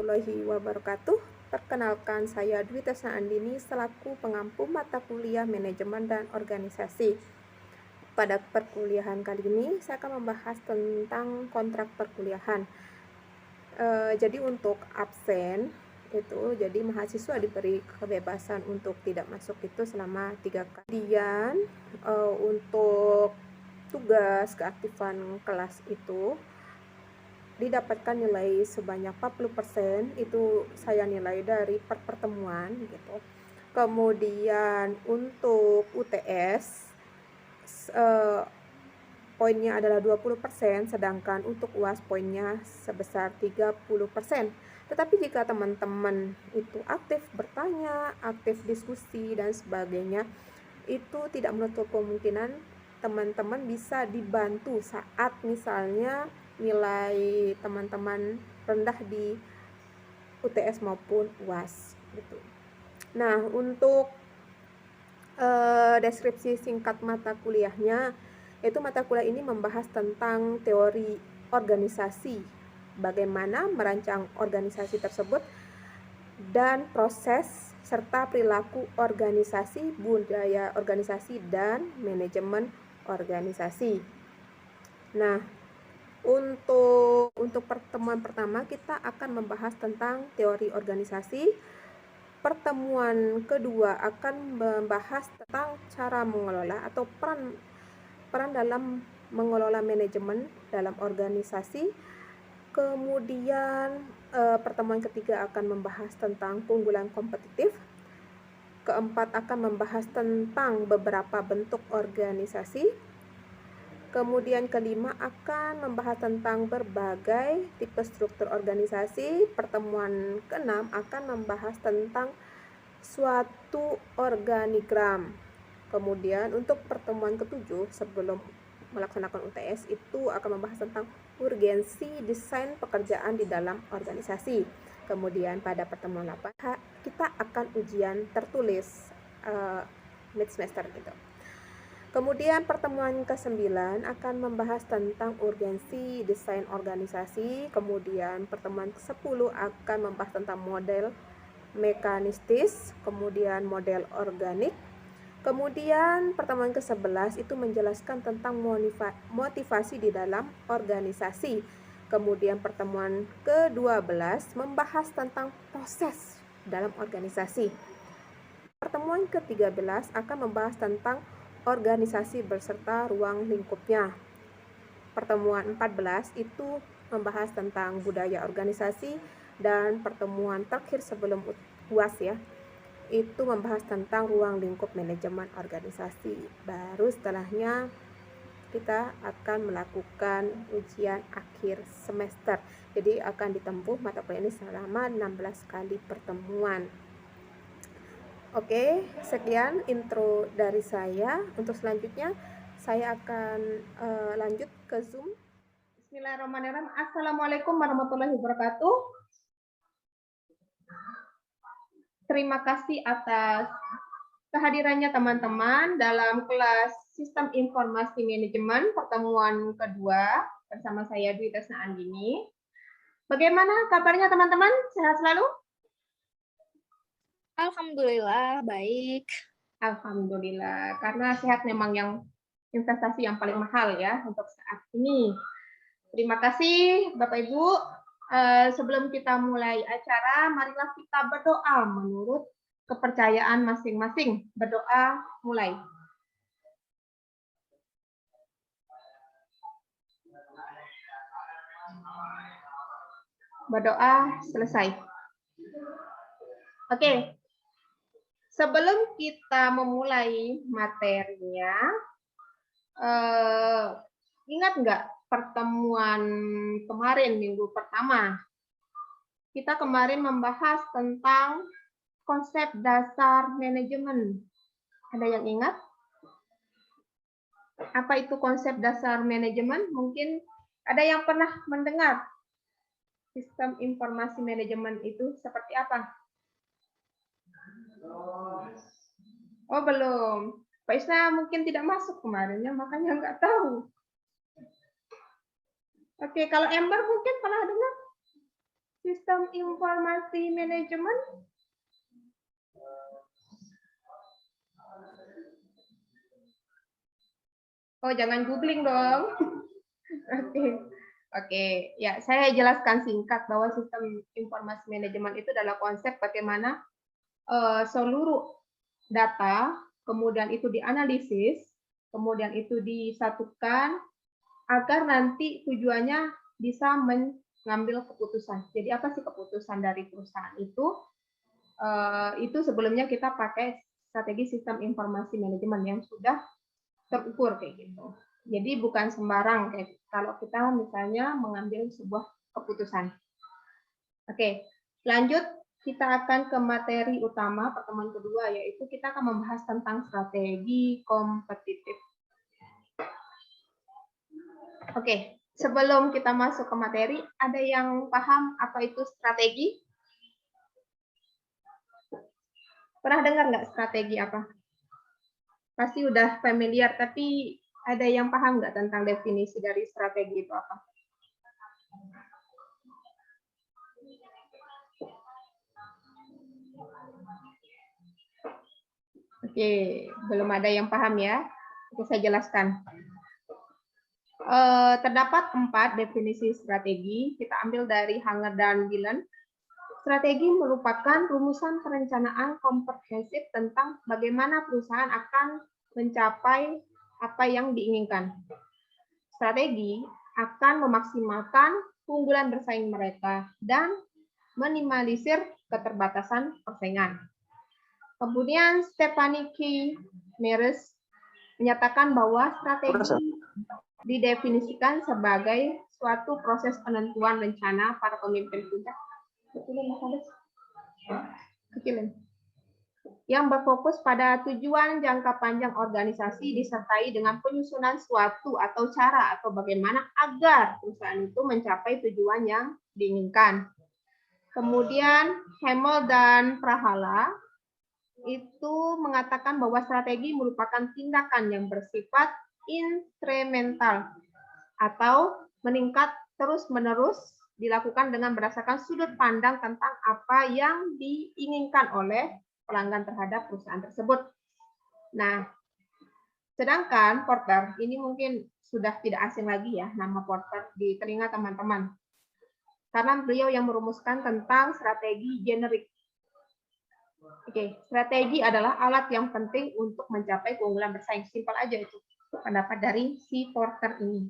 warahmatullahi wabarakatuh. Perkenalkan, saya Dwi Tesna Andini selaku pengampu mata kuliah Manajemen dan Organisasi. Pada perkuliahan kali ini, saya akan membahas tentang kontrak perkuliahan. Jadi untuk absen itu, jadi mahasiswa diberi kebebasan untuk tidak masuk itu selama 3 kali. Kemudian untuk tugas keaktifan kelas itu didapatkan nilai sebanyak 40%, itu saya nilai dari pertemuan gitu. Kemudian untuk UTS poinnya adalah 20%, sedangkan untuk UAS poinnya sebesar 30%. Tetapi jika teman-teman itu aktif bertanya, aktif diskusi dan sebagainya, itu tidak menutup kemungkinan teman-teman bisa dibantu saat misalnya nilai teman-teman rendah di UTS maupun UAS gitu. Nah, untuk deskripsi singkat mata kuliahnya, yaitu mata kuliah ini membahas tentang teori organisasi, bagaimana merancang organisasi tersebut, dan proses serta perilaku organisasi, budaya organisasi, dan manajemen organisasi. Nah, untuk pertemuan pertama kita akan membahas tentang teori organisasi. Pertemuan kedua akan membahas tentang cara mengelola atau peran dalam mengelola manajemen dalam organisasi. Kemudian pertemuan ketiga akan membahas tentang keunggulan kompetitif. Keempat akan membahas tentang beberapa bentuk organisasi. Kemudian kelima akan membahas tentang berbagai tipe struktur organisasi. Pertemuan keenam akan membahas tentang suatu organigram. Kemudian untuk pertemuan ketujuh sebelum melaksanakan UTS itu akan membahas tentang urgensi desain pekerjaan di dalam organisasi. Kemudian pada pertemuan 8 kita akan ujian tertulis mid semester gitu. Kemudian pertemuan ke-9 akan membahas tentang urgensi desain organisasi. Kemudian pertemuan ke-10 akan membahas tentang model mekanistis, kemudian model organik. Kemudian pertemuan ke-11 itu menjelaskan tentang motivasi di dalam organisasi. Kemudian pertemuan ke-12 membahas tentang proses dalam organisasi. Pertemuan ke-13 akan membahas tentang organisasi beserta ruang lingkupnya. Pertemuan 14 itu membahas tentang budaya organisasi, dan pertemuan terakhir sebelum UAS ya, itu membahas tentang ruang lingkup manajemen organisasi. Baru setelahnya kita akan melakukan ujian akhir semester. Jadi akan ditempuh mata kuliah ini selama 16 kali pertemuan. Oke, sekian intro dari saya. Untuk selanjutnya saya akan lanjut ke Zoom. Bismillahirrahmanirrahim. Assalamualaikum warahmatullahi wabarakatuh. Terima kasih atas kehadirannya teman-teman dalam kelas Sistem Informasi Manajemen pertemuan kedua bersama saya Dwi Tesna Andini. Bagaimana kabarnya teman-teman? Sehat selalu? Alhamdulillah, baik. Alhamdulillah, karena sehat memang yang investasi yang paling mahal ya untuk saat ini. Terima kasih Bapak Ibu. Sebelum kita mulai acara, marilah kita berdoa menurut kepercayaan masing-masing. Berdoa mulai. Berdoa selesai. Oke. Sebelum kita memulai materinya, ingat nggak pertemuan kemarin minggu pertama? Kita kemarin membahas tentang konsep dasar manajemen. Ada yang ingat? Apa itu konsep dasar manajemen? Mungkin ada yang pernah mendengar sistem informasi manajemen itu seperti apa? Oh, belum. Pak Isna mungkin tidak masuk kemarin ya, makanya nggak tahu. Oke, kalau Ember mungkin pernah dengar? Sistem informasi manajemen. Oh, jangan googling dong. Oke. Oke, ya saya jelaskan singkat bahwa sistem informasi manajemen itu adalah konsep bagaimana seluruh data, kemudian itu dianalisis, kemudian itu disatukan agar nanti tujuannya bisa mengambil keputusan. Jadi apa sih keputusan dari perusahaan itu? Itu sebelumnya kita pakai strategi sistem informasi manajemen yang sudah terukur kayak gitu. Jadi bukan sembarang kayak kalau kita misalnya mengambil sebuah keputusan. Oke, lanjut kita akan ke materi utama pertemuan kedua, yaitu kita akan membahas tentang strategi kompetitif. Oke, sebelum kita masuk ke materi, ada yang paham apa itu strategi? Pernah dengar nggak strategi apa? Pasti udah familiar, tapi ada yang paham nggak tentang definisi dari strategi itu apa? Oke, belum ada yang paham ya. Oke, saya jelaskan. Terdapat 4 definisi strategi. Kita ambil dari Hanger dan Gillen. Strategi merupakan rumusan perencanaan komprehensif tentang bagaimana perusahaan akan mencapai apa yang diinginkan. Strategi akan memaksimalkan keunggulan bersaing mereka dan minimalisir keterbatasan persaingan. Kemudian Stephanie K. Meres menyatakan bahwa strategi didefinisikan sebagai suatu proses penentuan rencana para pemimpin puncak yang berfokus pada tujuan jangka panjang organisasi disertai dengan penyusunan suatu atau cara atau bagaimana agar perusahaan itu mencapai tujuan yang diinginkan. Kemudian Hamel dan Prahala itu mengatakan bahwa strategi merupakan tindakan yang bersifat inkremental atau meningkat terus-menerus dilakukan dengan berdasarkan sudut pandang tentang apa yang diinginkan oleh pelanggan terhadap perusahaan tersebut. Nah, sedangkan Porter, ini mungkin sudah tidak asing lagi ya nama Porter di telinga teman-teman. Karena beliau yang merumuskan tentang strategi generik. Oke, strategi adalah alat yang penting untuk mencapai keunggulan bersaing. Simpel aja itu pendapat dari si Porter ini.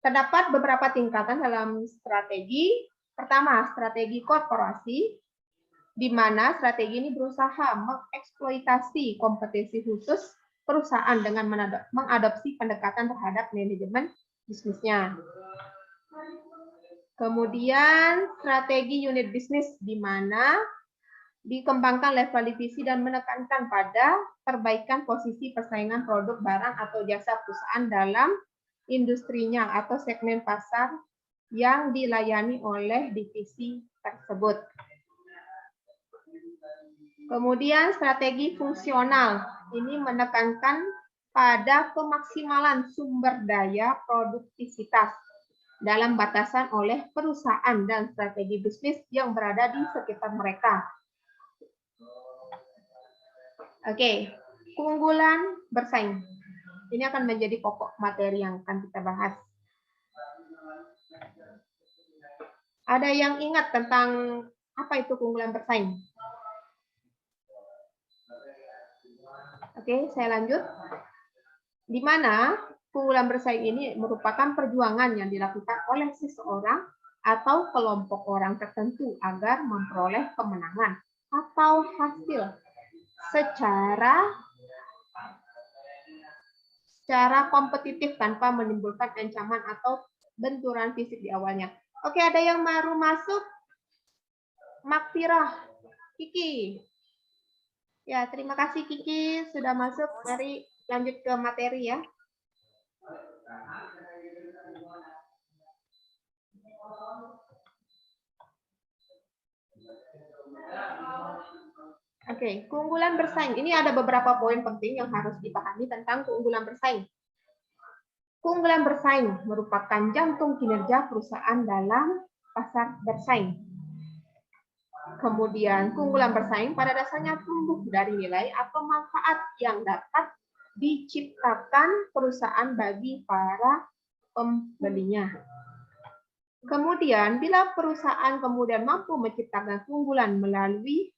Terdapat beberapa tingkatan dalam strategi. Pertama, strategi korporasi, di mana strategi ini berusaha mengeksploitasi kompetensi khusus perusahaan dengan mengadopsi pendekatan terhadap manajemen bisnisnya. Kemudian strategi unit bisnis, di mana dikembangkan level divisi dan menekankan pada perbaikan posisi persaingan produk, barang, atau jasa perusahaan dalam industrinya atau segmen pasar yang dilayani oleh divisi tersebut. Kemudian strategi fungsional, ini menekankan pada kemaksimalan sumber daya produktivitas dalam batasan oleh perusahaan dan strategi bisnis yang berada di sekitar mereka. Oke, keunggulan bersaing. Ini akan menjadi pokok materi yang akan kita bahas. Ada yang ingat tentang apa itu keunggulan bersaing? Oke, saya lanjut. Di mana keunggulan bersaing ini merupakan perjuangan yang dilakukan oleh seseorang atau kelompok orang tertentu agar memperoleh kemenangan atau hasil secara kompetitif tanpa menimbulkan ancaman atau benturan fisik di awalnya. Oke, ada yang baru masuk? Makfirah, Kiki. Ya, terima kasih Kiki sudah masuk. Mari lanjut ke materi ya. Oke, keunggulan bersaing. Ini ada beberapa poin penting yang harus dipahami tentang keunggulan bersaing. Keunggulan bersaing merupakan jantung kinerja perusahaan dalam pasar bersaing. Kemudian, keunggulan bersaing pada dasarnya tumbuh dari nilai atau manfaat yang dapat diciptakan perusahaan bagi para pembelinya. Kemudian, bila perusahaan kemudian mampu menciptakan keunggulan melalui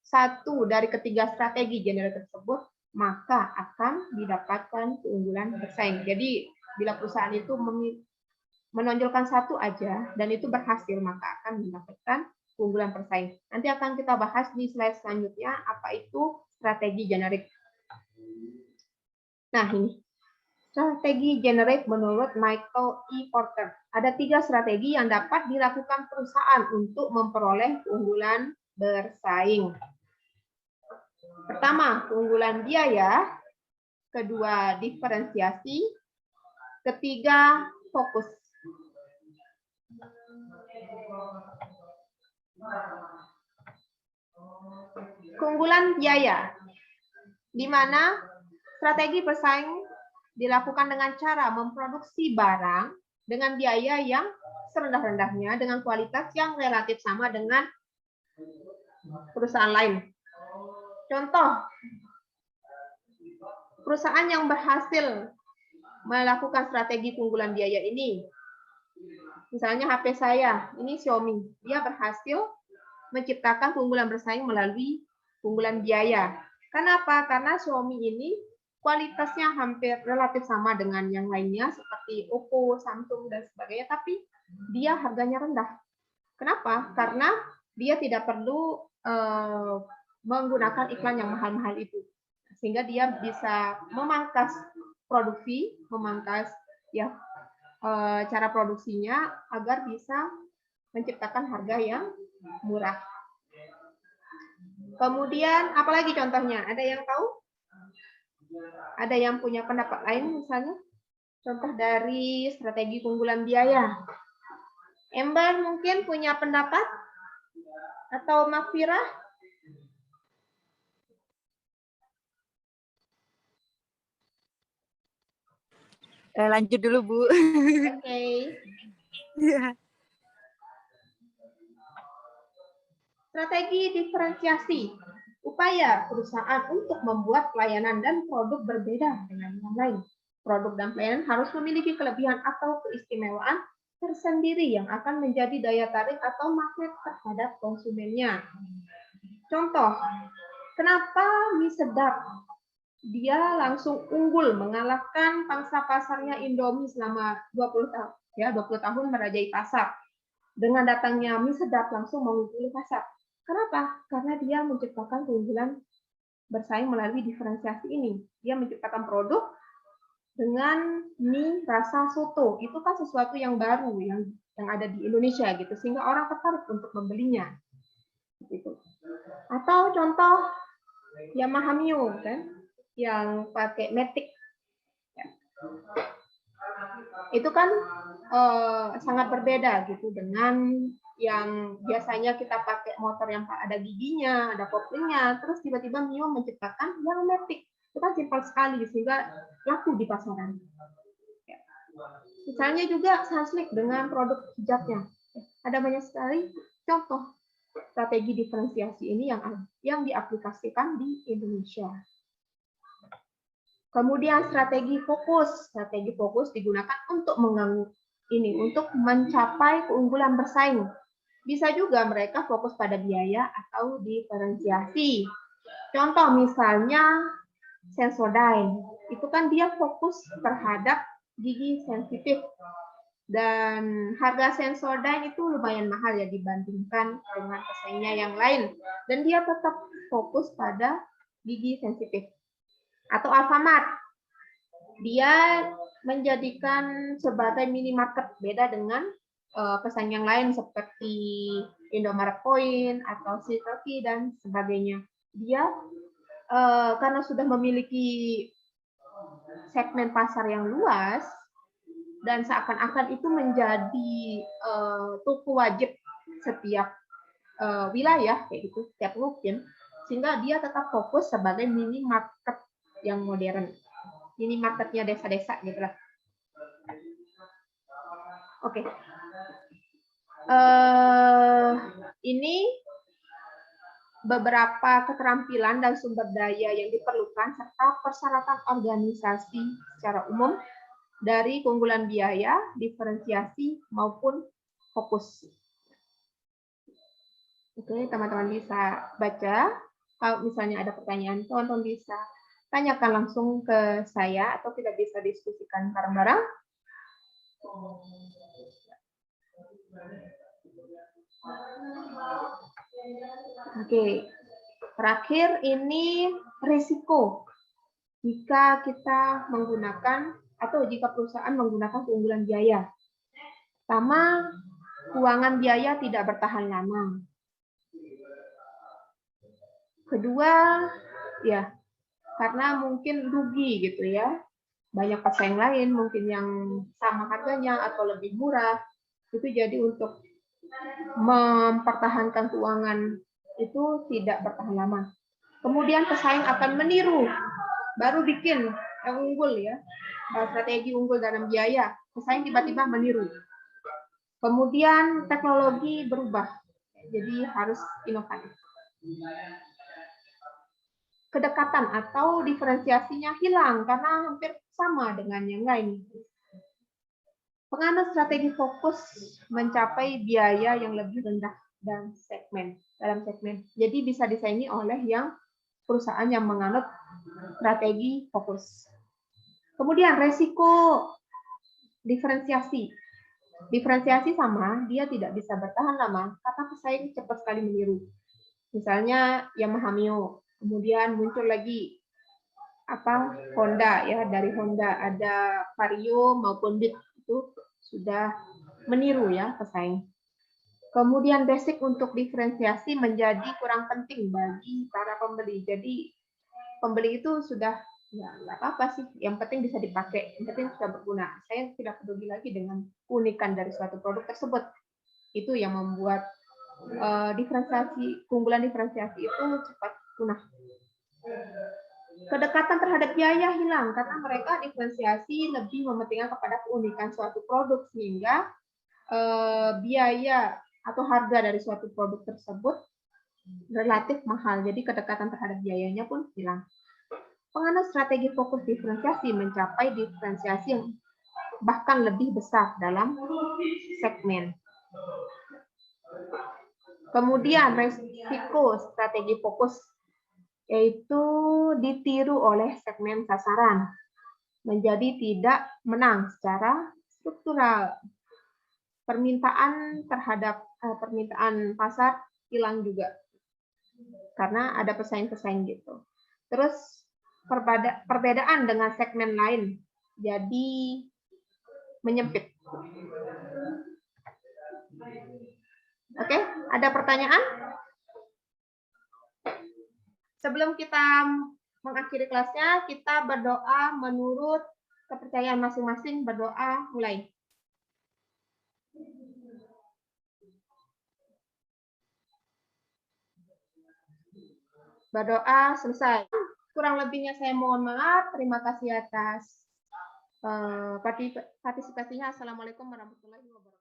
satu dari ketiga strategi generik tersebut, maka akan didapatkan keunggulan bersaing. Jadi, bila perusahaan itu menonjolkan satu aja dan itu berhasil, maka akan mendapatkan keunggulan bersaing. Nanti akan kita bahas di slide selanjutnya apa itu strategi generik. Nah, ini strategi generik menurut Michael E. Porter. Ada 3 strategi yang dapat dilakukan perusahaan untuk memperoleh keunggulan bersaing. Pertama, keunggulan biaya. Kedua, diferensiasi. Ketiga, fokus. Keunggulan biaya, di mana strategi bersaing dilakukan dengan cara memproduksi barang dengan biaya yang serendah-rendahnya dengan kualitas yang relatif sama dengan perusahaan lain. Contoh, perusahaan yang berhasil melakukan strategi keunggulan biaya ini, misalnya HP saya, ini Xiaomi, dia berhasil menciptakan keunggulan bersaing melalui keunggulan biaya. Kenapa? Karena Xiaomi ini kualitasnya hampir relatif sama dengan yang lainnya seperti Oppo, Samsung, dan sebagainya, tapi dia harganya rendah. Kenapa? Karena dia tidak perlu menggunakan iklan yang mahal-mahal itu, sehingga dia bisa memangkas produksi, memangkas ya cara produksinya agar bisa menciptakan harga yang murah. Kemudian apalagi contohnya? Ada yang tahu? Ada yang punya pendapat lain misalnya? Contoh dari strategi keunggulan biaya. Ember mungkin punya pendapat? Atau Mafira? Lanjut dulu, Bu. Oke. Ya. Strategi diferensiasi. Upaya perusahaan untuk membuat pelayanan dan produk berbeda dengan yang lain. Produk dan pelayanan harus memiliki kelebihan atau keistimewaan tersendiri yang akan menjadi daya tarik atau magnet terhadap konsumennya. Contoh, kenapa mie sedap dia langsung unggul mengalahkan pangsa pasarnya Indomie selama 20 tahun, ya 20 tahun merajai pasar. Dengan datangnya mie sedap langsung mengungguli pasar. Kenapa? Karena dia menciptakan keunggulan bersaing melalui diferensiasi ini. Dia menciptakan produk dengan mie rasa soto. Itu kan sesuatu yang baru yang ada di Indonesia gitu, sehingga orang tertarik untuk membelinya. Gitu. Atau contoh Yamaha Mio kan, yang pakai matic. Ya. Itu kan sangat berbeda gitu dengan yang biasanya kita pakai motor yang ada giginya, ada koplingnya, terus tiba-tiba Mio menciptakan yang matic. Itu kan simpel sekali sehingga laku di pasaran. Ya. Misalnya juga Sunsilk dengan produk hijabnya. Ada banyak sekali contoh strategi diferensiasi ini yang diaplikasikan di Indonesia. Kemudian strategi fokus. Strategi fokus digunakan untuk untuk mencapai keunggulan bersaing. Bisa juga mereka fokus pada biaya atau diferensiasi. Contoh misalnya Sensodyne. Itu kan dia fokus terhadap gigi sensitif. Dan harga Sensodyne itu lumayan mahal ya dibandingkan dengan pesaingnya yang lain. Dan dia tetap fokus pada gigi sensitif. Atau Alfamart, dia menjadikan sebagai minimarket, beda dengan pesaing yang lain seperti Indomaret Point atau Circle K dan sebagainya. Dia karena sudah memiliki segmen pasar yang luas dan seakan-akan itu menjadi toko wajib setiap wilayah kayak gitu, setiap mungkin, sehingga dia tetap fokus sebagai minimarket yang modern. Ini marketnya desa-desa gitu lah. Oke. Ini beberapa keterampilan dan sumber daya yang diperlukan serta persyaratan organisasi secara umum dari keunggulan biaya, diferensiasi maupun fokus. Oke, teman-teman bisa baca. Kalau misalnya ada pertanyaan, teman-teman bisa tanyakan langsung ke saya atau kita bisa diskusikan bareng-bareng. Oke, terakhir ini risiko jika kita menggunakan atau jika perusahaan menggunakan keunggulan biaya. Pertama, keuangan biaya tidak bertahan lama. Kedua, ya karena mungkin rugi gitu ya. Banyak pesaing lain mungkin yang sama harganya atau lebih murah. Itu jadi untuk mempertahankan keuangan itu tidak bertahan lama. Kemudian pesaing akan meniru, baru bikin yang unggul ya, strategi unggul dalam biaya, pesaing tiba-tiba meniru. Kemudian teknologi berubah, jadi harus inovatif. Kedekatan atau diferensiasinya hilang karena hampir sama dengan yang lain. Penganut strategi fokus mencapai biaya yang lebih rendah dalam segmen. Jadi bisa disaingi oleh yang perusahaan yang menganut strategi fokus. Kemudian resiko diferensiasi. Diferensiasi sama, dia tidak bisa bertahan lama karena pesaing cepat sekali meniru. Misalnya Yamaha Mio, kemudian muncul lagi Honda ya, dari Honda ada Vario maupun Beat, itu sudah meniru ya pesaing. Kemudian basic untuk diferensiasi menjadi kurang penting bagi para pembeli. Jadi pembeli itu sudah ya nggak apa-apa sih, yang penting bisa dipakai, yang penting sudah berguna. Saya tidak peduli lagi dengan keunikan dari suatu produk tersebut. Itu yang membuat keunggulan diferensiasi itu cepat punah. Kedekatan terhadap biaya hilang karena mereka diferensiasi lebih mementingkan kepada keunikan suatu produk sehingga biaya atau harga dari suatu produk tersebut relatif mahal. Jadi kedekatan terhadap biayanya pun hilang. Penganut strategi fokus diferensiasi mencapai diferensiasi yang bahkan lebih besar dalam segmen. Kemudian resiko strategi fokus yaitu ditiru oleh segmen sasaran, menjadi tidak menang secara struktural. Permintaan pasar hilang juga karena ada pesaing-pesaing gitu. Terus perbedaan dengan segmen lain jadi menyempit. Oke, ada pertanyaan? Sebelum kita mengakhiri kelasnya, kita berdoa menurut kepercayaan masing-masing. Berdoa, mulai. Berdoa, selesai. Kurang lebihnya saya mohon maaf. Terima kasih atas partisipasinya. Assalamualaikum warahmatullahi wabarakatuh.